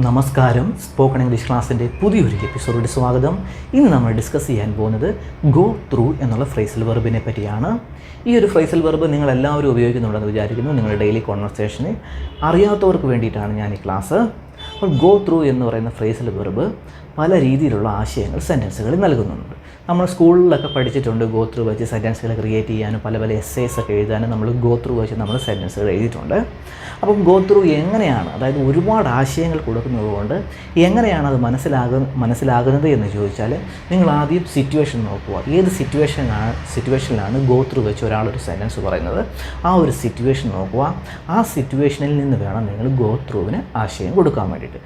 നമസ്കാരം. Spoken English ക്ലാസ്സിൻ്റെ പുതിയൊരു എപ്പിസോഡിൽ സ്വാഗതം. ഇന്ന് നമ്മൾ ഡിസ്കസ് ചെയ്യാൻ പോകുന്നത് ഗോ ത്രൂ എന്നുള്ള ഫ്രേസൽ വെർബിനെ പറ്റിയാണ്. ഈ ഒരു ഫ്രേസൽ വെർബ് നിങ്ങളെല്ലാവരും ഉപയോഗിക്കുന്നുണ്ടെന്ന് വിചാരിക്കുന്നു. നിങ്ങളുടെ ഡെയിലി കോൺവെർസേഷന് അറിയാത്തവർക്ക് വേണ്ടിയിട്ടാണ് ഞാൻ ഈ ക്ലാസ്. അപ്പോൾ ഗോ ത്രൂ എന്ന് പറയുന്ന ഫ്രേസൽ വെർബ് പല രീതിയിലുള്ള ആശയങ്ങൾ സെൻറ്റൻസുകളിൽ നൽകുന്നുണ്ട്. നമ്മൾ സ്കൂളിലൊക്കെ പഠിച്ചിട്ടുണ്ട് ഗോ ത്രൂ വെച്ച് സെൻറ്റൻസുകൾ ക്രിയേറ്റ് ചെയ്യാനും പല എസ്സേസ് ഒക്കെ എഴുതാനും നമ്മൾ ഗോ ത്രൂ വെച്ച് നമ്മൾ സെൻറ്റൻസുകൾ എഴുതിയിട്ടുണ്ട്. അപ്പം ഗോ ത്രൂ എങ്ങനെയാണ്, അതായത് ഒരുപാട് ആശയങ്ങൾ കൊടുക്കുന്നത് കൊണ്ട് എങ്ങനെയാണ് അത് മനസ്സിലാകുന്നത് എന്ന് ചോദിച്ചാൽ നിങ്ങൾ ആദ്യം സിറ്റുവേഷൻ നോക്കുക. ഏത് സിറ്റുവേഷനിലാണ് ഗോ ത്രൂ വെച്ച് ഒരാളൊരു സെൻറ്റൻസ് പറയുന്നത്, ആ ഒരു സിറ്റുവേഷൻ നോക്കുക. ആ സിറ്റുവേഷനിൽ നിന്ന് വേണം നിങ്ങൾ ഗോ ത്രൂവിന് ആശയം കൊടുക്കാൻ വേണ്ടിയിട്ട്.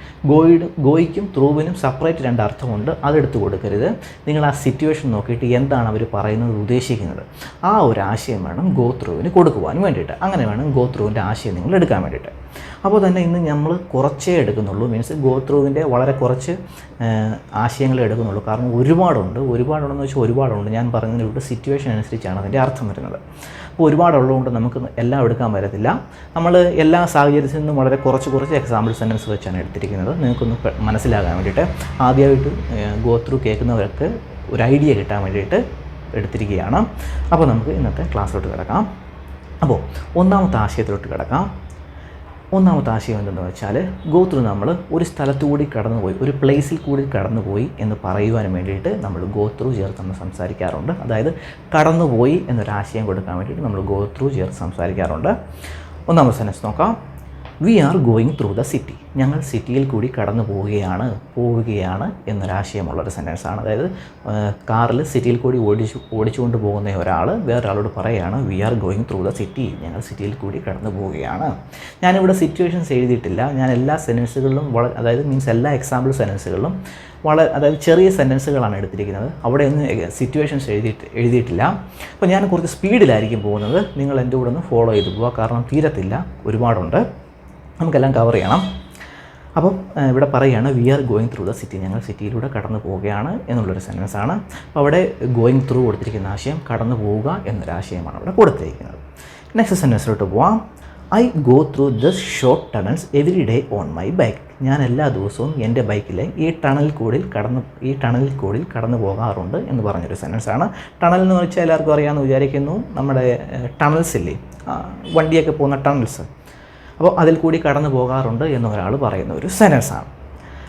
ഗോയ്ക്കും ത്രൂവിനും സെപ്പറേറ്റ് രണ്ട് അർത്ഥമുണ്ട്, അതെടുത്ത് കൊടുക്കരുത്. നിങ്ങൾ ആ സിറ്റുവേഷൻ നോക്കിയിട്ട് എന്താണ് അവർ പറയുന്നത് ഉദ്ദേശിക്കുന്നത്, ആ ഒരു ആശയം വേണം ഗോ ത്രൂവിന് കൊടുക്കുവാൻ വേണ്ടിയിട്ട്. അങ്ങനെ വേണം ഗോ ത്രൂവിൻ്റെ ആശയം നിങ്ങൾ എടുക്കാൻ വേണ്ടിയിട്ട്. അപ്പോൾ തന്നെ ഇന്ന് നമ്മൾ കുറച്ചേ എടുക്കുന്നുള്ളൂ, മീൻസ് ഗോ ത്രൂവിൻ്റെ വളരെ കുറച്ച് ആശയങ്ങൾ എടുക്കുന്നുള്ളൂ. കാരണം ഒരുപാടുണ്ടെന്ന് വെച്ചാൽ ഒരുപാടുണ്ട്. ഞാൻ പറഞ്ഞതിന് ഇവിടെ സിറ്റുവേഷൻ അനുസരിച്ചാണ് അതിൻ്റെ അർത്ഥം വരുന്നത്. അപ്പോൾ ഒരുപാടുള്ളതുകൊണ്ട് നമുക്ക് എല്ലാം എടുക്കാൻ പറ്റത്തില്ല. നമ്മൾ എല്ലാ സാഹചര്യത്തിൽ നിന്നും വളരെ കുറച്ച് എക്സാമ്പിൾ സെൻറ്റൻസ് വെച്ചാണ് എടുത്തിരിക്കുന്നത്, നിങ്ങൾക്കൊന്ന് മനസ്സിലാകാൻ വേണ്ടിയിട്ട്. ആദ്യമായിട്ട് ഗോ ത്രൂ കേൾക്കുന്നവർക്ക് ഒരു ഐഡിയ കിട്ടാൻ വേണ്ടിയിട്ട് എടുത്തിരിക്കുകയാണ്. അപ്പോൾ നമുക്ക് ഇന്നത്തെ ക്ലാസ്സിലോട്ട് കിടക്കാം. അപ്പോൾ ഒന്നാമത്തെ ആശയത്തിലോട്ട് കിടക്കാം. ഒന്നാമത്തെ ആശയം എന്തെന്ന് വെച്ചാൽ, ഗോ ത്രൂ നമ്മൾ ഒരു സ്ഥലത്തുകൂടി കടന്നുപോയി, ഒരു പ്ലേസിൽ കൂടി കടന്നുപോയി എന്ന് പറയുവാൻ വേണ്ടിയിട്ട് നമ്മൾ ഗോ ത്രൂ ചേർത്ത് നമ്മൾ സംസാരിക്കാറുണ്ട്. അതായത് കടന്നുപോയി എന്നൊരാശയം കൊടുക്കാൻ വേണ്ടിയിട്ട് നമ്മൾ ഗോ ത്രൂ ചേർത്ത് സംസാരിക്കാറുണ്ട്. ഒന്നാമത്തെ സെൻറ്റൻസ് നോക്കാം. We are going through the city. ഞങ്ങൾ സിറ്റിയിൽ കൂടി കടന്നു പോവുകയാണ് എന്നൊരാശയമുള്ളൊരു സെൻറ്റൻസാണ്. അതായത് കാറിൽ സിറ്റിയിൽ കൂടി ഓടിച്ചുകൊണ്ട് പോകുന്ന ഒരാൾ വേറൊരാളോട് പറയുകയാണ് we are going through the city, ഞങ്ങൾ സിറ്റിയിൽ കൂടി കടന്നു പോവുകയാണ്. ഞാനിവിടെ സിറ്റുവേഷൻസ് എഴുതിയിട്ടില്ല. ഞാൻ എല്ലാ സെൻറ്റൻസുകളിലും അതായത് മീൻസ് എല്ലാ എക്സാമ്പിൾ സെൻറ്റൻസുകളിലും അതായത് ചെറിയ സെൻറ്റൻസുകളാണ് എടുത്തിരിക്കുന്നത്. അവിടെ ഒന്നും സിറ്റുവേഷൻസ് എഴുതിയിട്ടില്ല. അപ്പോൾ ഞാൻ കുറച്ച് സ്പീഡിലായിരിക്കും പോകുന്നത്. നിങ്ങൾ എൻ്റെ കൂടെ ഒന്ന് ഫോളോ ചെയ്ത് പോവുക, കാരണം തീരത്തില്ല, ഒരുപാടുണ്ട്, നമുക്കെല്ലാം കവർ ചെയ്യണം. അപ്പം ഇവിടെ പറയുകയാണ് we are going through the city, ഞങ്ങൾ സിറ്റിയിലൂടെ കടന്നു പോവുകയാണ് എന്നുള്ളൊരു സെൻറ്റൻസാണ്. അപ്പോൾ അവിടെ ഗോയിങ് ത്രൂ കൊടുത്തിരിക്കുന്ന ആശയം കടന്നു പോവുക എന്നൊരാശയമാണ് അവിടെ കൊടുത്തിരിക്കുന്നത്. നെക്സ്റ്റ് സെൻറ്റൻസിലോട്ട് പോവാം. I go through this short tunnels every day on my bike. ഞാൻ എല്ലാ ദിവസവും എൻ്റെ ബൈക്കിലെ ഈ ടണൽ കൂടിൽ കടന്നു പോകാറുണ്ട് എന്ന് പറഞ്ഞൊരു സെൻറ്റൻസാണ്. ടണൽ എന്ന് വെച്ചാൽ എല്ലാവർക്കും അറിയാമെന്ന് വിചാരിക്കുന്നു. നമ്മുടെ ടണൽസ് ഇല്ലേ, വണ്ടിയൊക്കെ പോകുന്ന ടണൽസ്, അപ്പോൾ അതിൽ കൂടി കടന്നു പോകാറുണ്ട് എന്നൊരാൾ പറയുന്ന ഒരു സെൻറ്റൻസാണ്.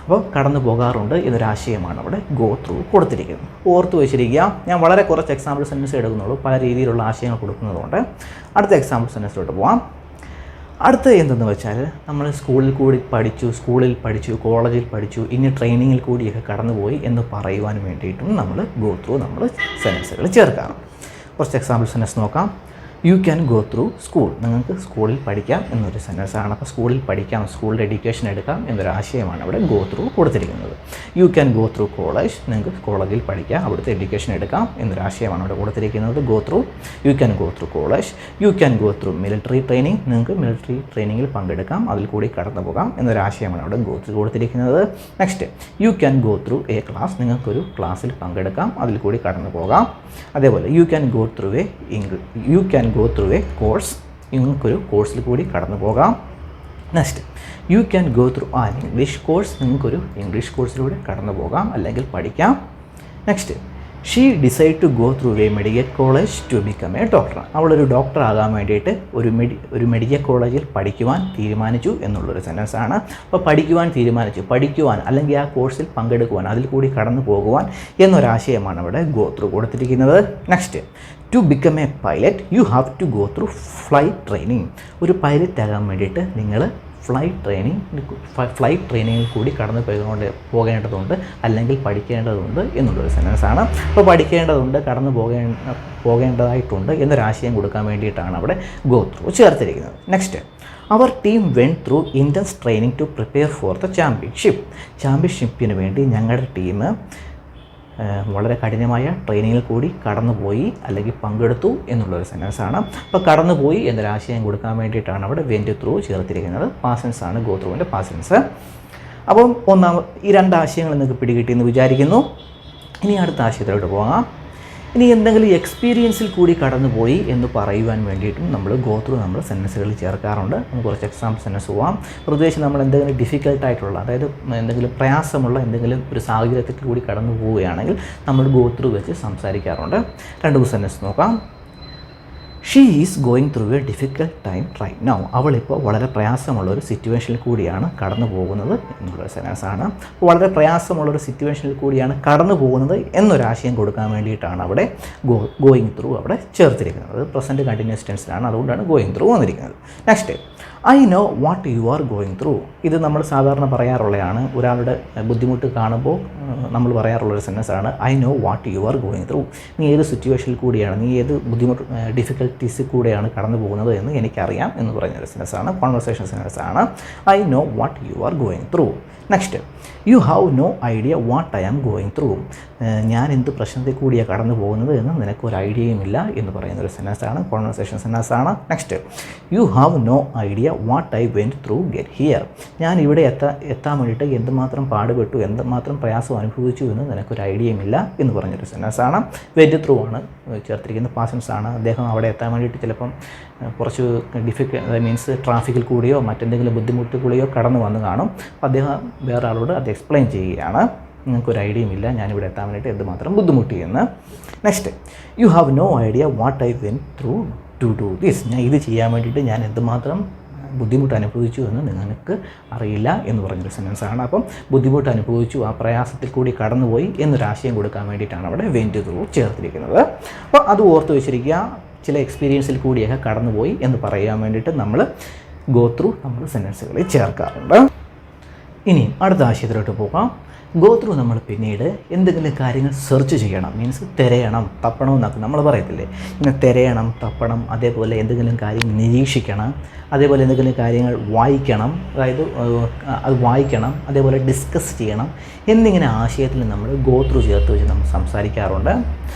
അപ്പോൾ കടന്നു പോകാറുണ്ട് എന്നൊരാശയമാണ് അവിടെ ഗോ ത്രൂ കൊടുത്തിരിക്കുന്നത്. ഓർത്ത് വെച്ചിരിക്കുക. ഞാൻ വളരെ കുറച്ച് എക്സാമ്പിൾ സെൻറ്റൻസ് എടുക്കുന്നുള്ളൂ, പല രീതിയിലുള്ള ആശയങ്ങൾ കൊടുക്കുന്നതുകൊണ്ട്. അടുത്ത എക്സാമ്പിൾ സെൻറ്റൻസിലോട്ട് പോകാം. അടുത്ത എന്തെന്ന് വെച്ചാൽ, നമ്മൾ സ്കൂളിൽ പഠിച്ചു, കോളേജിൽ പഠിച്ചു, ഇനി ട്രെയിനിങ്ങിൽ കൂടിയൊക്കെ കടന്നുപോയി എന്ന് പറയുവാൻ വേണ്ടിയിട്ടും നമ്മൾ ഗോ ത്രൂ സെൻറ്റൻസുകൾ ചേർക്കാറുണ്ട്. കുറച്ച് എക്സാമ്പിൾ സെൻറ്റൻസ് നോക്കാം. You can go through school. നിങ്ങൾക്ക് സ്കൂളിൽ പഠിക്കാം എന്നൊരു സെൻറ്റൻസാണ്. അപ്പോൾ സ്കൂളിൽ പഠിക്കാം, സ്കൂളിൽ എഡ്യൂക്കേഷൻ എടുക്കാം എന്നൊരു ആശയമാണ് അവിടെ ഗോ ത്രൂ കൊടുത്തിരിക്കുന്നത്. You can go through college. നിങ്ങൾക്ക് കോളേജിൽ പഠിക്കാം, അവിടുത്തെ എഡ്യൂക്കേഷൻ എടുക്കാം എന്നൊരു ആശയമാണ് അവിടെ കൊടുത്തിരിക്കുന്നത് go through. You can go through college. You can go through military training. നിങ്ങൾക്ക് മിലിറ്ററി ട്രെയിനിങ്ങിൽ പങ്കെടുക്കാം, അതിൽ കൂടി കടന്നു പോകാം എന്നൊരു ആശയമാണ് അവിടെ ഗോ ത്രൂ കൊടുത്തിരിക്കുന്നത്. Next, you can go through A class. നിങ്ങൾക്കൊരു ക്ലാസ്സിൽ പങ്കെടുക്കാം, അതിൽ കൂടി കടന്നു പോകാം. അതേപോലെ you can go through A course. നിങ്ങൾക്കൊരു കോഴ്സിൽ കൂടി കടന്നു പോകാം. Next, you can go through an English course. നിങ്ങൾക്കൊരു ഇംഗ്ലീഷ് കോഴ്സിലൂടെ കടന്നു പോകാം അല്ലെങ്കിൽ പഠിക്കാം. Next, she decide to go through a medical college to become a doctor. അവളൊരു ഡോക്ടർ ആകാൻ വേണ്ടിയിട്ട് ഒരു മെഡിക്കൽ കോളേജിൽ പഠിക്കുവാൻ തീരുമാനിച്ചു എന്നുള്ളൊരു സെൻറ്റൻസാണ്. അപ്പോൾ പഠിക്കുവാൻ അല്ലെങ്കിൽ ആ കോഴ്സിൽ പങ്കെടുക്കുവാൻ, അതിൽ കൂടി കടന്നു പോകുവാൻ എന്നൊരാശയമാണ് അവിടെ ഗോ ത്രൂ കൊടുത്തിരിക്കുന്നത്. Next, to become a pilot you have to go through flight training. ഒരു പൈലറ്റ് ആകാൻ വേണ്ടിയിട്ട് നിങ്ങൾ ഫ്ലൈറ്റ് ട്രെയിനിങ്ങിൽ കൂടി കടന്നു പോകേണ്ടതുണ്ട് അല്ലെങ്കിൽ പഠിക്കേണ്ടതുണ്ട് എന്നുള്ളൊരു സെൻറ്റൻസാണ്. അപ്പോൾ പഠിക്കേണ്ടതുണ്ട്, കടന്നു പോകേണ്ടതായിട്ടുണ്ട് എന്നൊരാശയം കൊടുക്കാൻ വേണ്ടിയിട്ടാണ് അവിടെ ഗോ ത്രൂ ചേർത്തിരിക്കുന്നത്. Next, our team went through intense training to prepare for the ചാമ്പ്യൻഷിപ്പിന് വേണ്ടി ഞങ്ങളുടെ ടീം വളരെ കഠിനമായ ട്രെയിനിങ്ങിൽ കൂടി കടന്നുപോയി അല്ലെങ്കിൽ പങ്കെടുത്തു എന്നുള്ളൊരു സെൻറ്റൻസാണ്. അപ്പോൾ കടന്നുപോയി എന്നൊരാശയം കൊടുക്കാൻ വേണ്ടിയിട്ടാണ് അവിടെ വെൻറ്റ് ത്രൂ ചേർത്തിരിക്കുന്നത്. പാസൻസാണ് ഗോ ത്രൂവിൻ്റെ പാസൻസ്. അപ്പം ഈ രണ്ട് ആശയങ്ങൾ നിങ്ങൾക്ക് പിടികിട്ടിയെന്ന് വിചാരിക്കുന്നു. ഇനി അടുത്ത ആശയത്തിലോട്ട് പോകാം. ഇനി എന്തെങ്കിലും എക്സ്പീരിയൻസിൽ കൂടി കടന്നുപോയി എന്ന് പറയുവാൻ വേണ്ടിയിട്ടും നമ്മൾ ഗോ ത്രൂ നമ്മൾ സെൻറ്റൻസുകളിൽ ചേർക്കാറുണ്ട്. നമുക്ക് കുറച്ച് എക്സാമ്പിൾ സെൻറ്റൻസ് പോവാം. പ്രത്യേകിച്ച് നമ്മൾ എന്തെങ്കിലും ഡിഫിക്കൽട്ടായിട്ടുള്ള, അതായത് എന്തെങ്കിലും പ്രയാസമുള്ള എന്തെങ്കിലും ഒരു സാഹചര്യത്തിൽ കൂടി കടന്നു പോവുകയാണെങ്കിൽ നമ്മൾ ഗോ ത്രൂ വെച്ച് സംസാരിക്കാറുണ്ട്. 2 സെൻറ്റൻസ് നോക്കാം. She is going through a difficult time right now. അവളിപ്പോൾ വളരെ പ്രയാസമുള്ളൊരു സിറ്റുവേഷനിൽ കൂടിയാണ് കടന്നു പോകുന്നത് എന്നുള്ളൊരു സെൻറ്റൻസാണ്. വളരെ പ്രയാസമുള്ളൊരു സിറ്റുവേഷനിൽ കൂടിയാണ് കടന്നു പോകുന്നത് എന്നൊരാശയം കൊടുക്കാൻ വേണ്ടിയിട്ടാണ് അവിടെ ഗോയിങ് ത്രൂ അവിടെ ചേർത്തിരിക്കുന്നത്. പ്രസൻറ്റ് കണ്ടിന്യൂസ് ടെൻസിലാണ്, അതുകൊണ്ടാണ് ഗോയിങ് ത്രൂ വന്നിരിക്കുന്നത്. Next, I know what you are going through. ഇത് നമ്മൾ സാധാരണ പറയാറുള്ളതാണ്. ഒരാളുടെ ബുദ്ധിമുട്ട് കാണുമ്പോൾ നമ്മൾ പറയാറുള്ളൊരു സെൻറ്റൻസാണ് I know what you are going through. നീ ഏത് സിറ്റുവേഷനിൽ കൂടിയാണ്, നീ ഏത് ഡിഫിക്കൽട്ടീസിൽ കൂടെയാണ് കടന്നു പോകുന്നത് എന്ന് എനിക്കറിയാം എന്ന് പറയുന്നൊരു സെൻറ്റൻസാണ്. കോൺവെർസേഷൻ സെൻറ്റൻസാണ് I know what you are going through. Next, you have no idea what I am going through. ഞാൻ എന്ത് പ്രശ്നത്തിൽ കൂടിയാണ് കടന്നു പോകുന്നത് എന്ന് നിനക്കൊരു ഐഡിയയുമില്ല എന്ന് പറയുന്നൊരു സെൻറ്റൻസാണ്. കോൺവെർസേഷൻ സെൻറ്റൻസാണ്. Next, you have no idea what I went through get here. ഞാൻ ഇവിടെ എത്താൻ വേണ്ടിയിട്ട് എന്തുമാത്രം പാടുപെട്ടു, എന്തുമാത്രം പ്രയാസം അനുഭവിച്ചു എന്ന് നിനക്കൊരു ഐഡിയയുമില്ല എന്ന് പറഞ്ഞൊരു സെൻറ്റൻസാണ്. വെൻറ്റ് ത്രൂ ആണ് ചേർത്തിരിക്കുന്ന, പാസൻസ് ആണ്. അദ്ദേഹം അവിടെ എത്താൻ വേണ്ടിയിട്ട് ചിലപ്പം കുറച്ച് മീൻസ് ട്രാഫിക്കിൽ കൂടിയോ മറ്റെന്തെങ്കിലും ബുദ്ധിമുട്ട് കൂടിയോ കടന്നു വന്ന് കാണും. അപ്പോൾ അദ്ദേഹം വേറെ ആളോട് അത് എക്സ്പ്ലെയിൻ ചെയ്യുകയാണ്, നിങ്ങൾക്കൊരു ഐഡിയയുമില്ല ഞാനിവിടെ എത്താൻ വേണ്ടിയിട്ട് എന്തുമാത്രം ബുദ്ധിമുട്ടിയെന്ന്. Next, you have no idea what I went through to do this. ഞാൻ ഇത് ചെയ്യാൻ വേണ്ടിയിട്ട് ഞാൻ എന്തുമാത്രം ബുദ്ധിമുട്ട് അനുഭവിച്ചു എന്ന് നിങ്ങൾക്ക് അറിയില്ല എന്ന് പറഞ്ഞൊരു സെൻറ്റൻസാണ്. അപ്പം ബുദ്ധിമുട്ട് അനുഭവിച്ചു, ആ പ്രയാസത്തിൽ കൂടി കടന്നുപോയി എന്നൊരാശയം കൊടുക്കാൻ വേണ്ടിയിട്ടാണ് അവിടെ വെൻറ്റ് ത്രൂ ചേർത്തിരിക്കുന്നത്. അപ്പോൾ അത് ഓർത്ത് വെച്ചിരിക്കുക. ചില എക്സ്പീരിയൻസിൽ കൂടിയൊക്കെ കടന്നുപോയി എന്ന് പറയാൻ വേണ്ടിയിട്ട് നമ്മൾ ഗോ ത്രൂ നമ്മൾ സെൻറ്റൻസുകളിൽ ചേർക്കാറുണ്ട്. ഇനി അടുത്ത ആശയത്തിലോട്ട് പോകാം. ഗോ ത്രൂ നമ്മൾ പിന്നീട് എന്തെങ്കിലും കാര്യങ്ങൾ സെർച്ച് ചെയ്യണം, മീൻസ് തിരയണം, തപ്പണം എന്നൊക്കെ നമ്മൾ പറയത്തില്ലേ. ഇങ്ങനെ തിരയണം, തപ്പണം, അതേപോലെ എന്തെങ്കിലും കാര്യം നിരീക്ഷിക്കണം, അതേപോലെ എന്തെങ്കിലും കാര്യങ്ങൾ വായിക്കണം, അതായത് അത് വായിക്കണം, അതേപോലെ ഡിസ്കസ് ചെയ്യണം എന്നിങ്ങനെ ആശയത്തിൽ നമ്മൾ ഗോ ത്രൂ ചേർത്ത് വെച്ച് നമ്മൾ സംസാരിക്കാറുണ്ട്.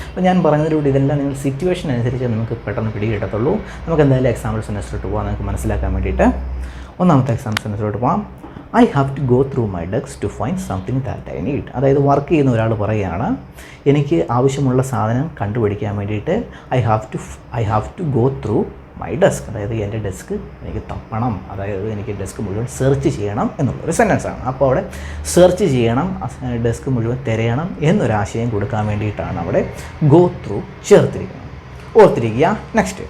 അപ്പോൾ ഞാൻ പറഞ്ഞതിലൂടെ ഇതെല്ലാം നിങ്ങൾ സിറ്റുവേഷൻ അനുസരിച്ച് നമുക്ക് പെട്ടെന്ന് പിടികിട്ടത്തുള്ളൂ. നമുക്ക് എന്തായാലും എക്സാമ്പിൾ സെൻറ്റൻസിലോട്ട് പോകാം നമുക്ക് മനസ്സിലാക്കാൻ വേണ്ടിയിട്ട്. ഒന്നാമത്തെ എക്സാമ്പിൾ സെൻറ്റൻസിലോട്ട് പോകാം. I have to go through my desk to find something that I need. അതായത് വർക്ക് ചെയ്യുന്ന ഒരാൾ പറയുകയാണ്, എനിക്ക് ആവശ്യമുള്ള സാധനം കണ്ടുപിടിക്കാൻ വേണ്ടിയിട്ട് I have to go through my desk. അതായത് എൻ്റെ ഡെസ്ക് എനിക്ക് തപ്പണം, അതായത് എനിക്ക് ഡെസ്ക് മുഴുവൻ സെർച്ച് ചെയ്യണം എന്നുള്ളൊരു സെൻറ്റൻസാണ്. അപ്പോൾ അവിടെ സെർച്ച് ചെയ്യണം, ഡെസ്ക് മുഴുവൻ തിരയണം എന്നൊരാശയം കൊടുക്കാൻ വേണ്ടിയിട്ടാണ് അവിടെ ഗോ ത്രൂ ചേർത്തിരിക്കുന്നത്. ഓർത്തിരിക്കുക. Next,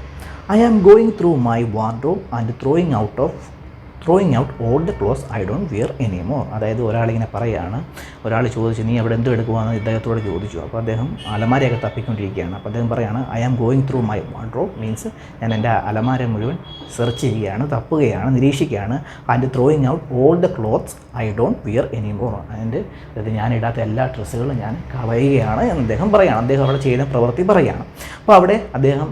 I am going through my wardrobe and throwing out all the clothes I don't wear any more. അതായത് ഒരാളിങ്ങനെ പറയുകയാണ്, ഒരാൾ ചോദിച്ചു നീ അവിടെ എന്തോ എടുക്കുവാന്ന് ഇദ്ദേഹത്തോട് ചോദിച്ചു. അപ്പോൾ അദ്ദേഹം അലമാരയൊക്കെ തപ്പിക്കൊണ്ടിരിക്കുകയാണ്. അപ്പോൾ അദ്ദേഹം പറയുകയാണ് I am going through my wardrobe, means ഞാൻ എൻ്റെ അലമാര മുഴുവൻ സെർച്ച് ചെയ്യുകയാണ്, തപ്പുകയാണ്, നിരീക്ഷിക്കുകയാണ്. And throwing out all the clothes I don't wear any more. അതായത് ഞാൻ ഇടാത്ത എല്ലാ ഡ്രസ്സുകളും ഞാൻ കളയുകയാണ് എന്ന് അദ്ദേഹം പറയുകയാണ്. അദ്ദേഹം അവിടെ ചെയ്യുന്ന പ്രവൃത്തി പറയുകയാണ്. അപ്പോൾ അവിടെ അദ്ദേഹം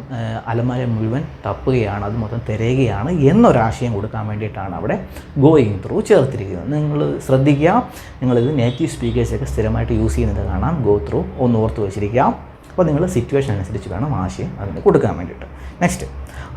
അലമാര മുഴുവൻ തപ്പുകയാണ്, അത് മൊത്തം തിരയുകയാണ് എന്നൊരാശയം കൊടുക്കാൻ വേണ്ടിയിട്ടാണ് അവിടെ ഗോയിങ് ത്രൂ ചേർത്തിരിക്കുന്നത്. നിങ്ങൾ ശ്രദ്ധിക്കുക, നിങ്ങളിത് നേറ്റീവ് സ്പീക്കേഴ്സൊക്കെ സ്ഥിരമായിട്ട് യൂസ് ചെയ്യുന്നത് കാണാം. ഗോ ത്രൂ ഒന്ന് ഓർത്ത് വെച്ചിരിക്കുക. അപ്പോൾ നിങ്ങൾ സിറ്റുവേഷൻ അനുസരിച്ച് വേണം ആശയം അതിന് കൊടുക്കാൻ വേണ്ടിയിട്ട്. Next,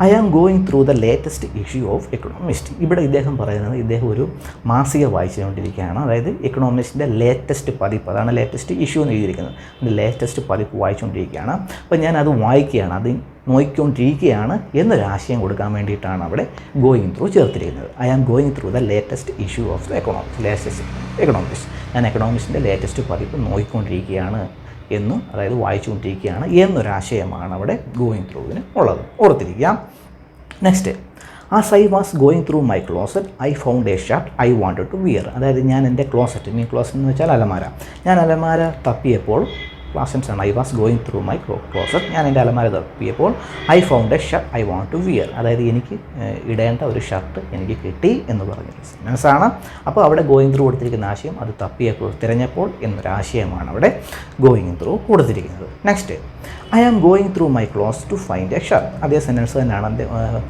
I am going through the latest issue of Economist. ഇവിടെ ഇദ്ദേഹം പറയുന്നത് ഇദ്ദേഹം ഒരു മാസിക വായിച്ചുകൊണ്ടിരിക്കുകയാണ്. അതായത് എക്കണോമിസ്റ്റിൻ്റെ ലേറ്റസ്റ്റ് പതിപ്പ്, അതാണ് ലേറ്റസ്റ്റ് ഇഷ്യൂ എന്ന് എഴുതിയിരിക്കുന്നത്. അതിൻ്റെ ലേറ്റസ്റ്റ് പതിപ്പ് വായിച്ചുകൊണ്ടിരിക്കുകയാണ്. അപ്പോൾ ഞാൻ അത് വായിക്കുകയാണ്, അത് നോക്കിക്കൊണ്ടിരിക്കുകയാണ് എന്നൊരാശയം കൊടുക്കാൻ വേണ്ടിയിട്ടാണ് അവിടെ ഗോയിങ് ത്രൂ ചേർത്തിരിക്കുന്നത്. I am going through the latest issue of the Economist. ഞാൻ എക്കണോമിസ്റ്റിൻ്റെ ലേറ്റസ്റ്റ് പതിപ്പ് നോക്കിക്കൊണ്ടിരിക്കുകയാണ് എന്നും, അതായത് വായിച്ചുകൊണ്ടിരിക്കുകയാണ് എന്നൊരാശയമാണ് അവിടെ ഗോയിങ് ത്രൂവിന് ഉള്ളത്. ഓർത്തിരിക്കാം. Next, as I was going through my closet I found a shirt I wanted to wear. അതായത് ഞാൻ എൻ്റെ ക്ലോസറ്റ് എന്ന് വെച്ചാൽ അലമാര, ഞാൻ അലമാര തപ്പിയപ്പോൾ ക്ലാസൻസ് ആണ്. I was going through my closet, ഞാൻ എൻ്റെ അലമാര തപ്പിയപ്പോൾ I found a shirt I want to wear. അതായത് എനിക്ക് ഇടേണ്ട ഒരു ഷർട്ട് എനിക്ക് കിട്ടി എന്ന് പറഞ്ഞൊരു സെൻറ്റൻസാണ്. അപ്പോൾ അവിടെ ഗോയിങ് ത്രൂ കൊടുത്തിരിക്കുന്ന ആശയം അത് തപ്പിയപ്പോൾ, തിരഞ്ഞപ്പോൾ എന്നൊരാശയമാണ് അവിടെ ഗോയിങ് ത്രൂ കൊടുത്തിരിക്കുന്നത്. Next, I am going through my clothes to find a shirt. അതേ സെൻറ്റൻസ് തന്നെയാണ്,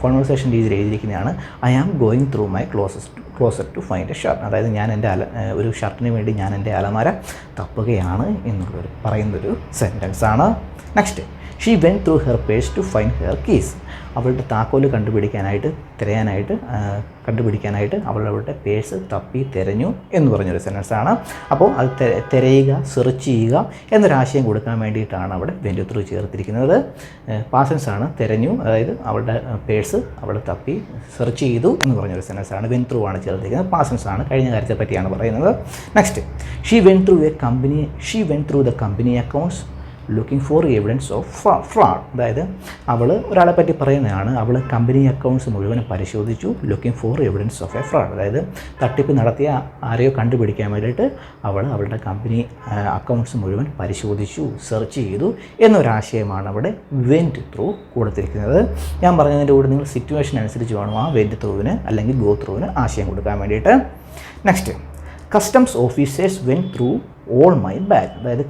കോൺവെർസേഷൻ രീതിയിൽ എഴുതിയിരിക്കുന്നതാണ്. I am going through my closet to find a shirt. അതായത് ഞാൻ എൻ്റെ ഒരു ഷർട്ടിന് വേണ്ടി ഞാൻ എൻ്റെ അലമാര തപ്പുകയാണ് എന്നുള്ളൊരു പറയുന്നൊരു സെൻറ്റൻസാണ്. Next, she went through her purse to find her keys. അവളുടെ താക്കോല് കണ്ടുപിടിക്കാനായിട്ട് അവളുടെ പേഴ്സ് തപ്പി തിരഞ്ഞു എന്ന് പറഞ്ഞൊരു സെൻറ്റൻസാണ്. അപ്പോൾ അത് തിരയുക, സെർച്ച് ചെയ്യുക എന്നൊരാശയം കൊടുക്കാൻ വേണ്ടിയിട്ടാണ് അവിടെ വെൻറ്റ് ത്രൂ ചേർത്തിരിക്കുന്നത്. പാസൻസ് ആണ്, തിരഞ്ഞു, അതായത് അവളുടെ പേഴ്സ് അവൾ തപ്പി സെർച്ച് ചെയ്തു എന്ന് പറഞ്ഞൊരു സെൻറ്റൻസാണ്. വെൻ ത്രൂ ആണ് ചേർത്തിരിക്കുന്നത്. പാസൻസ് ആണ്, കഴിഞ്ഞ കാര്യത്തെ പറ്റിയാണ് പറയുന്നത്. Next, she went through the company accounts looking for evidence of fraud. അതായത് അവൾ ഒരാളെ പറ്റി പറയുന്നതാണ്. അവൾ കമ്പനി അക്കൗണ്ട്സ് മുഴുവനും പരിശോധിച്ചു, looking for evidence of A fraud. അതായത് തട്ടിപ്പ് നടത്തിയ ആരെയോ കണ്ടുപിടിക്കാൻ വേണ്ടിയിട്ട് അവളുടെ കമ്പനി അക്കൗണ്ട്സ് മുഴുവൻ പരിശോധിച്ചു, സെർച്ച് ചെയ്തു എന്നൊരാശയമാണ് അവിടെ വെൻറ്റ് ത്രൂ കൊടുത്തിരിക്കുന്നത്. ഞാൻ പറഞ്ഞതിൻ്റെ കൂടെ നിങ്ങൾ സിറ്റുവേഷൻ അനുസരിച്ച് വേണം ആ വെൻറ്റ് ത്രൂവിന് അല്ലെങ്കിൽ ഗോ ത്രൂവിന് ആശയം കൊടുക്കാൻ വേണ്ടിയിട്ട്. Next, customs officers when through all my bag. അതായത്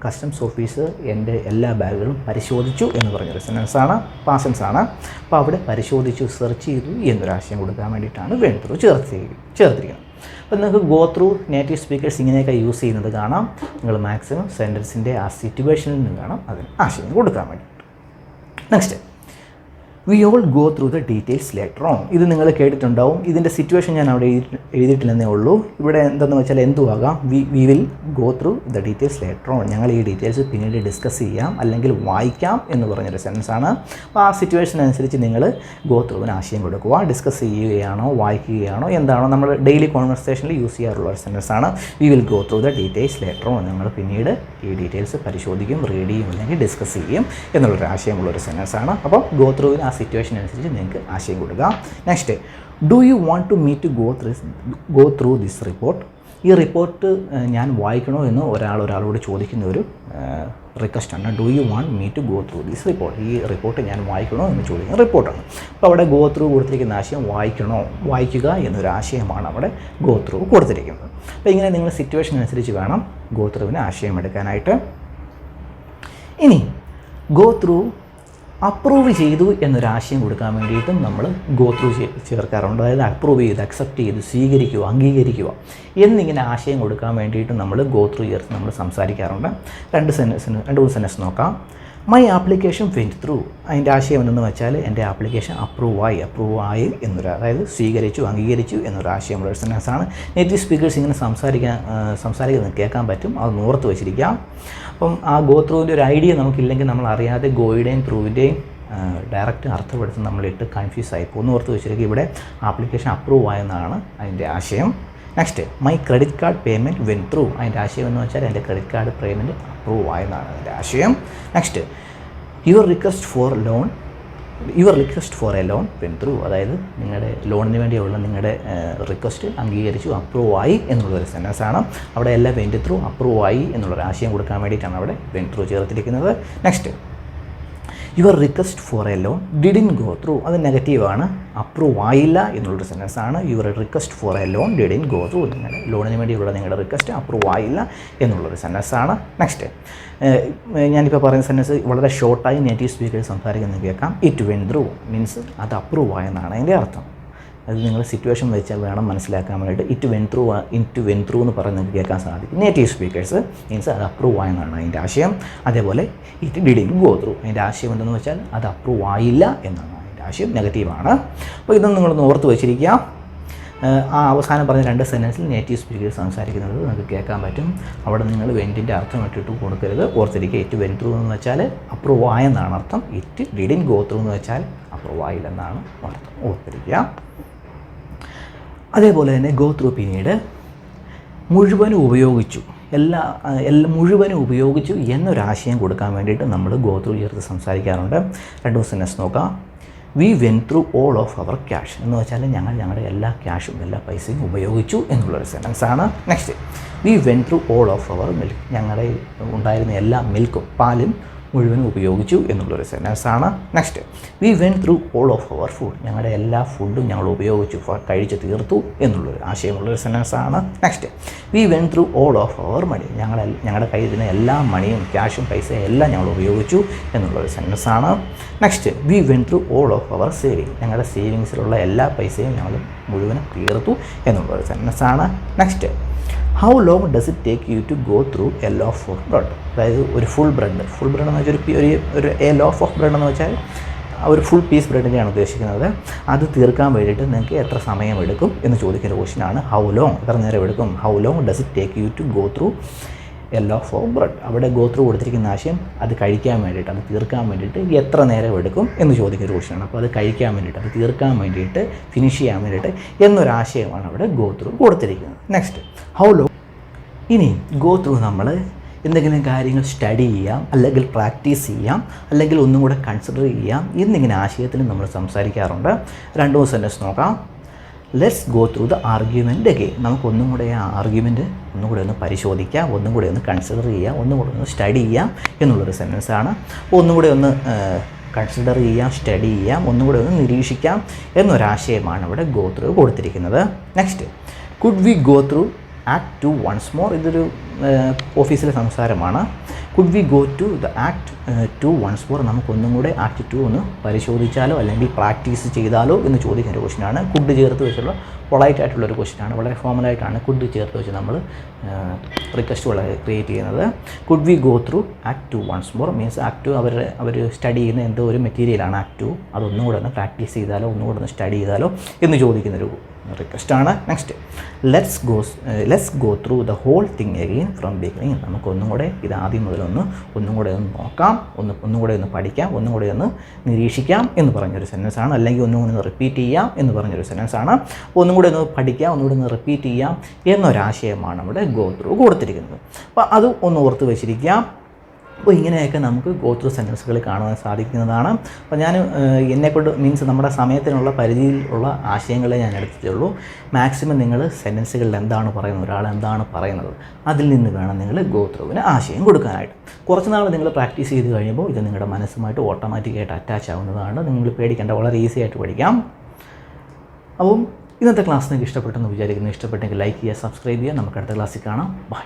കസ്റ്റംസ് ഓഫീസർ എൻ്റെ എല്ലാ ബാഗുകളും പരിശോധിച്ചു എന്ന് പറഞ്ഞൊരു സെൻറ്റൻസാണ്, പാസൻസാണ്. അപ്പോൾ അവിടെ പരിശോധിച്ചു, സെർച്ച് ചെയ്തു എന്നൊരാശയം കൊടുക്കാൻ വേണ്ടിയിട്ടാണ് വെൻ ത്രൂ ചേർത്തിരിക്കുന്നത്. അപ്പോൾ നിങ്ങൾക്ക് ഗോ ത്രൂ നേറ്റീവ് സ്പീക്കേഴ്സ് ഇങ്ങനെയൊക്കെ യൂസ് ചെയ്യുന്നത് കാണാം. നിങ്ങൾ മാക്സിമം സെൻറ്റൻസിൻ്റെ ആ സിറ്റുവേഷനിൽ നിന്ന് വേണം അതിന് ആശയം കൊടുക്കാൻ വേണ്ടിയിട്ട്. Next, we all go through the details later on. ഇത് നിങ്ങൾ കേട്ടിട്ടുണ്ടാവും. ഇതിൻ്റെ സിറ്റുവേഷൻ ഞാൻ അവിടെ എഴുതിയിട്ടില്ലെന്നേ ഉള്ളൂ. ഇവിടെ എന്തെന്ന് വെച്ചാൽ എന്തുവാകാം, we will go through the details later on. ഞങ്ങൾ ഈ ഡീറ്റെയിൽസ് പിന്നീട് ഡിസ്കസ് ചെയ്യാം അല്ലെങ്കിൽ വായിക്കാം എന്ന് പറഞ്ഞൊരു സെൻറ്റൻസാണ്. അപ്പോൾ ആ സിറ്റുവേഷൻ അനുസരിച്ച് നിങ്ങൾ ഗോ ത്രൂവിന് ആശയം കൊടുക്കുക. ഡിസ്കസ് ചെയ്യുകയാണോ വായിക്കുകയാണോ എന്താണോ നമ്മൾ ഡെയിലി കോൺവെർസേഷനിൽ യൂസ് ചെയ്യാറുള്ള ഒരു സെൻറ്റൻസാണ്. We will go through the details later on. ഞങ്ങൾ പിന്നീട് ഈ ഡീറ്റെയിൽസ് പരിശോധിക്കും, റീഡ് ചെയ്യും അല്ലെങ്കിൽ ഡിസ്കസ് ചെയ്യും എന്നുള്ളൊരു ആശയമുള്ളൊരു സെൻറ്റൻസാണ്. അപ്പോൾ ഗോ ത്രൂവിന് സിറ്റുവേഷൻ അനുസരിച്ച് നിങ്ങൾക്ക് ആശയം കൊടുക്കുക. Next, do you want to me to go through this report. ഈ റിപ്പോർട്ട് ഞാൻ വായിക്കണോ എന്ന് ഒരാളോട് ചോദിക്കുന്ന ഒരു റിക്വസ്റ്റാണ്. Do you want me to go through this report. ഈ റിപ്പോർട്ട് ഞാൻ വായിക്കണോ എന്ന് ചോദിക്കുന്ന റിപ്പോർട്ടാണ്. അപ്പോൾ അവിടെ ഗോ ത്രൂ കൊടുത്തിരിക്കുന്ന ആശയം വായിക്കുക എന്നൊരു ആശയമാണ് അവിടെ ഗോ ത്രൂ കൊടുത്തിരിക്കുന്നത്. അപ്പോൾ ഇങ്ങനെ നിങ്ങൾ സിറ്റുവേഷൻ അനുസരിച്ച് വേണം ഗോ ത്രൂവിന് ആശയം എടുക്കാനായിട്ട്. ഇനി ഗോ ത്രൂ അപ്രൂവ് ചെയ്തു എന്നൊരാശയം കൊടുക്കാൻ വേണ്ടിയിട്ടും നമ്മൾ ഗോ ത്രൂ ചേർക്കാറുണ്ട്. അതായത് അപ്രൂവ് ചെയ്ത്, അക്സെപ്റ്റ് ചെയ്ത്, സ്വീകരിക്കുക, അംഗീകരിക്കുക എന്നിങ്ങനെ ആശയം കൊടുക്കാൻ വേണ്ടിയിട്ടും നമ്മൾ ഗോ ത്രൂ ചേർത്ത് നമ്മൾ സംസാരിക്കാറുണ്ട്. രണ്ട് മൂന്ന് സെൻറ്റൻസ് നോക്കാം. My application went through. അതിൻ്റെ ആശയം എന്തെന്ന് വെച്ചാൽ എൻ്റെ ആപ്ലിക്കേഷൻ അപ്രൂവ് ആയി എന്നൊരു, അതായത് സ്വീകരിച്ചു, അംഗീകരിച്ചു എന്നൊരു ആശയമുള്ളൊരു സെൻറ്റൻസാണ്. നേറ്റീവ് സ്പീക്കേഴ്സ് ഇങ്ങനെ സംസാരിക്കുന്നത് കേൾക്കാൻ പറ്റും, അത് ഓർത്ത് വെച്ചിരിക്കാം. അപ്പം ആ ഗോ ത്രൂവിൻ്റെ ഒരു ഐഡിയ നമുക്കില്ലെങ്കിൽ നമ്മൾ അറിയാതെ ഗോയുടെയും ത്രൂവിൻ്റെയും ഡയറക്റ്റ് അർത്ഥപ്പെടുത്തുന്ന നമ്മളിട്ട് കൺഫ്യൂസ് ആയിപ്പോൾ ഒന്ന് ഓർത്ത് വെച്ചിരിക്കുക. ഇവിടെ ആപ്ലിക്കേഷൻ അപ്രൂവ് ആയെന്നാണ് അതിൻ്റെ ആശയം. Next, my credit card payment went through. അതിൻ്റെ ആശയം എന്ന് വെച്ചാൽ എൻ്റെ ക്രെഡിറ്റ് കാർഡ് പേയ്മെൻറ്റ് അപ്രൂവ് ആയെന്നാണ് അതിൻ്റെ ആശയം. Next, your request for a loan went through. അതായത് നിങ്ങളുടെ ലോണിന് വേണ്ടിയുള്ള നിങ്ങളുടെ റിക്വസ്റ്റ് അംഗീകരിച്ചു, അപ്രൂവ് ആയി എന്നുള്ളൊരു സെൻറ്റൻസാണ്. അവിടെ എല്ലാം വെൻറ്റ് ത്രൂ അപ്രൂവ് ആയി എന്നുള്ളൊരു ആശയം കൊടുക്കാൻ വേണ്ടിയിട്ടാണ് അവിടെ വെൻ ത്രൂ ചേർത്തിരിക്കുന്നത്. Next, your request for a loan didn't go through. അത് നെഗറ്റീവാണ്, അപ്രൂവ് ആയില്ല എന്നുള്ളൊരു സെൻറ്റൻസാണ്. Your request for a loan didn't go through. നിങ്ങളുടെ ലോണിന് വേണ്ടിയുള്ള നിങ്ങളുടെ റിക്വസ്റ്റ് അപ്രൂവ് ആയില്ല എന്നുള്ളൊരു സെൻറ്റൻസാണ്. നെക്സ്റ്റ്, ഞാനിപ്പോൾ പറയുന്ന സെൻറ്റൻസ് വളരെ ഷോർട്ടായി നേറ്റീവ് സ്പീക്കേഴ്സ് സംസാരിക്കുന്നത് കേൾക്കാം. ഇറ്റ് വെൻ ത്രൂ മീൻസ് അത് അപ്രൂവ് ആയെന്നാണ് അതിൻ്റെ അർത്ഥം. അത് നിങ്ങൾ സിറ്റുവേഷൻ വെച്ചാൽ വേണം മനസ്സിലാക്കാൻ വേണ്ടിയിട്ട്. ഇറ്റ് വെൻ ത്രൂ എന്ന് പറയുന്നത് കേൾക്കാൻ സാധിക്കും. നേറ്റീവ് സ്പീക്കേഴ്സ് മീൻസ് അത് അപ്രൂവ് ആയെന്നാണ് അതിൻ്റെ ആശയം. അതേപോലെ ഇറ്റ് ഡിഡിൻ ഗോ ത്രൂ, അതിൻ്റെ ആശയം എന്തെന്ന് വെച്ചാൽ അത് അപ്രൂവ് ആയില്ല എന്നാണ് അതിൻ്റെ ആശയം, നെഗറ്റീവാണ്. അപ്പോൾ ഇതൊന്നും നിങ്ങളൊന്ന് ഓർത്ത് വെച്ചിരിക്കുക. ആ അവസാനം പറഞ്ഞ രണ്ട് സെൻറ്റൻസിൽ നേറ്റീവ് സ്പീക്കേഴ്സ് സംസാരിക്കുന്നത് നമുക്ക് കേൾക്കാൻ പറ്റും. അവിടെ നിങ്ങൾ വെൻറ്റിൻ്റെ അർത്ഥം ഇട്ടിട്ട് കൊടുക്കരുത്, ഓർത്തിരിക്കുക. ഇറ്റ് വെൻ ത്രൂ എന്ന് വെച്ചാൽ അപ്രൂവ് ആയെന്നാണ് അർത്ഥം. ഇറ്റ് ഡിഡിൻ ഗോ ത്രൂ എന്ന് വെച്ചാൽ അപ്രൂവ് ആയില്ലെന്നാണ് അർത്ഥം, ഓർത്തിരിക്കുക. അതേപോലെ തന്നെ ഗോ ത്രൂ പിന്നീട് മുഴുവനും ഉപയോഗിച്ചു എന്നൊരാശയം കൊടുക്കാൻ വേണ്ടിയിട്ട് നമ്മൾ ഗോ ത്രൂ ചേർത്ത് സംസാരിക്കാറുണ്ട്. രണ്ട് സെൻറ്റൻസ് നോക്കാം. We went through all of our cash എന്ന് വെച്ചാൽ ഞങ്ങളുടെ എല്ലാ ക്യാഷും എല്ലാ പൈസയും ഉപയോഗിച്ചു എന്നുള്ളൊരു സെൻറ്റൻസാണ്. Next, we went through all of our milk. ഞങ്ങളുടെ ഉണ്ടായിരുന്ന എല്ലാ മിൽക്കും, പാലും മുഴുവനും ഉപയോഗിച്ചു എന്നുള്ളൊരു സെൻറ്റൻസാണ്. Next, we went through all of our food. ഞങ്ങളുടെ എല്ലാ ഫുഡും ഞങ്ങൾ ഉപയോഗിച്ചു, കഴിച്ച് തീർത്തു എന്നുള്ളൊരു ആശയമുള്ളൊരു സെൻറ്റൻസാണ്. Next, we went through all of our money. ഞങ്ങളുടെ കയ്യിൽ നിന്ന് എല്ലാ മണിയും, ക്യാഷും, പൈസയും എല്ലാം ഞങ്ങൾ ഉപയോഗിച്ചു എന്നുള്ളൊരു സെൻറ്റൻസാണ്. Next, we went through all of our saving. ഞങ്ങളുടെ സേവിങ്സിലുള്ള എല്ലാ പൈസയും ഞങ്ങൾ മുഴുവനും തീർത്തു എന്നുള്ളൊരു സെൻറ്റൻസാണ്. Next, how long does it take you to go through a loaf of bread. അതായത് ഒരു ഫുൾ ബ്രെഡ് എന്ന് വെച്ചാൽ ഒരു എ ലോഫ് ഓഫ് ബ്രെഡ് എന്ന് വെച്ചാൽ ഒരു ഫുൾ പീസ് ബ്രെഡിനെയാണ് ഉദ്ദേശിക്കുന്നത്. അത് തീർക്കാൻ വേണ്ടിയിട്ട് നിങ്ങൾക്ക് എത്ര സമയം എടുക്കും എന്ന് ചോദിക്കുന്ന ക്വസ്റ്റ്യനാണ് ഹൗ ലോങ്, എത്ര നേരം എടുക്കും. How long does it take you to go through a loaf of bread. അവിടെ ഗോ ത്രൂ കൊടുത്തിരിക്കുന്ന ആശയം അത് കഴിക്കാൻ വേണ്ടിയിട്ട്, അത് തീർക്കാൻ വേണ്ടിയിട്ട് എത്ര നേരം എടുക്കും എന്ന് ചോദിക്കുന്ന ഒരു ക്വസ്റ്റ്യനാണ്. അപ്പോൾ അത് കഴിക്കാൻ വേണ്ടിയിട്ട്, അത് തീർക്കാൻ വേണ്ടിയിട്ട്, ഫിനിഷ് ചെയ്യാൻ വേണ്ടിയിട്ട് എന്നൊരാശയമാണ് അവിടെ ഗോ ത്രൂ കൊടുത്തിരിക്കുന്നത്. Next how long. ഇനി ഗോ ത്രൂ നമ്മൾ എന്തെങ്കിലും കാര്യങ്ങൾ സ്റ്റഡി ചെയ്യാം, അല്ലെങ്കിൽ പ്രാക്ടീസ് ചെയ്യാം, അല്ലെങ്കിൽ ഒന്നും കൂടെ കൺസിഡർ ചെയ്യാം എന്നിങ്ങനെ ആശയത്തിൽ നമ്മൾ സംസാരിക്കാറുണ്ട്. 2 സെൻറ്റൻസ് നോക്കാം. Let's go through the argument again. നമുക്കൊന്നും കൂടെ ആ ആർഗ്യുമെൻറ്റ് ഒന്നും കൂടെ ഒന്ന് പരിശോധിക്കാം, ഒന്നും കൂടെ ഒന്ന് കൺസിഡർ ചെയ്യാം, ഒന്നും കൂടെ ഒന്ന് സ്റ്റഡി ചെയ്യാം എന്നുള്ളൊരു സെൻറ്റൻസാണ്. ഒന്നും കൂടെ ഒന്ന് കൺസിഡർ ചെയ്യാം, സ്റ്റഡി ചെയ്യാം, ഒന്നും കൂടെ ഒന്ന് നിരീക്ഷിക്കാം എന്നൊരാശയമാണ് ഇവിടെ ഗോ ത്രൂ കൊടുത്തിരിക്കുന്നത്. Next could we go through act 2 once more. ഇതൊരു ഓഫീസിലെ സംസാരമാണ്. Could we go to the act 2 once more. നമുക്കൊന്നും കൂടെ ആക്ട് 2 ഒന്ന് പരിശോധിച്ചാലോ അല്ലെങ്കിൽ പ്രാക്ടീസ് ചെയ്താലോ എന്ന് ചോദിക്കുന്ന ഒരു ക്വസ്റ്റ്യനാണ്. കുഡ് ചേർത്ത് വെച്ചുള്ള പൊളൈറ്റ് ആയിട്ടുള്ളൊരു ക്വസ്റ്റ്യനാണ്. വളരെ ഫോമലായിട്ടാണ് കുഡ് ചേർത്ത് വെച്ച് നമ്മൾ റിക്വസ്റ്റ് വളരെ ക്രിയേറ്റ് ചെയ്യുന്നത്. Could we go through act 2 once more means act 2 അവർ സ്റ്റഡി ചെയ്യുന്ന എന്തോ ഒരു മെറ്റീരിയലാണ് ആക്ട് 2. അതൊന്നും കൂടെ ഒന്ന് പ്രാക്ടീസ് ചെയ്താലോ ഒന്നും കൂടെ ഒന്ന് സ്റ്റഡി ചെയ്താലോ എന്ന് ചോദിക്കുന്നൊരു റിക്വസ്റ്റാണ്. Next let's go through the whole thing again from beginning. നമുക്കൊന്നും കൂടെ ഇത് ആദ്യം മുതൽ ഒന്നും കൂടെ ഒന്ന് നോക്കാം, ഒന്നും കൂടെ ഒന്ന് പഠിക്കാം, ഒന്നും കൂടെ ഒന്ന് നിരീക്ഷിക്കാം എന്ന് പറഞ്ഞൊരു സെൻറ്റൻസാണ്. അല്ലെങ്കിൽ ഒന്നും കൂടെ ഒന്ന് റിപ്പീറ്റ് ചെയ്യാം എന്ന് പറഞ്ഞൊരു സെൻറ്റൻസാണ്. ഒന്നും കൂടെ ഒന്ന് പഠിക്കാം, ഒന്നുകൂടെ ഒന്ന് റിപ്പീറ്റ് ചെയ്യാം എന്നൊരാശയമാണ് ഇവിടെ ഗോ ത്രൂ കൊടുത്തിരിക്കുന്നത്. അപ്പോൾ അത് ഒന്ന് ഓർത്ത് വെച്ചിരിക്കാം. അപ്പോൾ ഇങ്ങനെയൊക്കെ നമുക്ക് ഗോ ത്രൂ സെൻറ്റൻസുകൾ കാണുവാൻ സാധിക്കുന്നതാണ്. അപ്പോൾ ഞാൻ എന്നെക്കൊണ്ട് മീൻസ് നമ്മുടെ സമയത്തിനുള്ള പരിധിയിൽ ഉള്ള ആശയങ്ങളെ ഞാൻ എടുത്തിട്ടുള്ളൂ. മാക്സിമം നിങ്ങൾ സെൻറ്റൻസുകളിൽ എന്താണ് പറയുന്നത്, ഒരാൾ എന്താണ് പറയുന്നത്, അതിൽ നിന്ന് വേണം നിങ്ങൾ ഗോ ത്രൂവിന് ആശയം കൊടുക്കാനായിട്ട്. കുറച്ച് നാൾ നിങ്ങൾ പ്രാക്ടീസ് ചെയ്ത് കഴിയുമ്പോൾ ഇത് നിങ്ങളുടെ മനസ്സുമായിട്ട് ഓട്ടോമാറ്റിക്കായിട്ട് അറ്റാച്ച് ആവുന്നതാണ്. നിങ്ങൾ പേടിക്കേണ്ട, വളരെ ഈസി ആയിട്ട് പഠിക്കാം. അപ്പം ഇന്നത്തെ ക്ലാസ് നിങ്ങൾക്ക് ഇഷ്ടപ്പെട്ടെന്ന് വിചാരിക്കുന്നു. ഇഷ്ടപ്പെട്ടെങ്കിൽ ലൈക്ക് ചെയ്യുക, സബ്സ്ക്രൈബ് ചെയ്യുക. നമുക്ക് അടുത്ത ക്ലാസ്സിൽ കാണാം. ബൈ.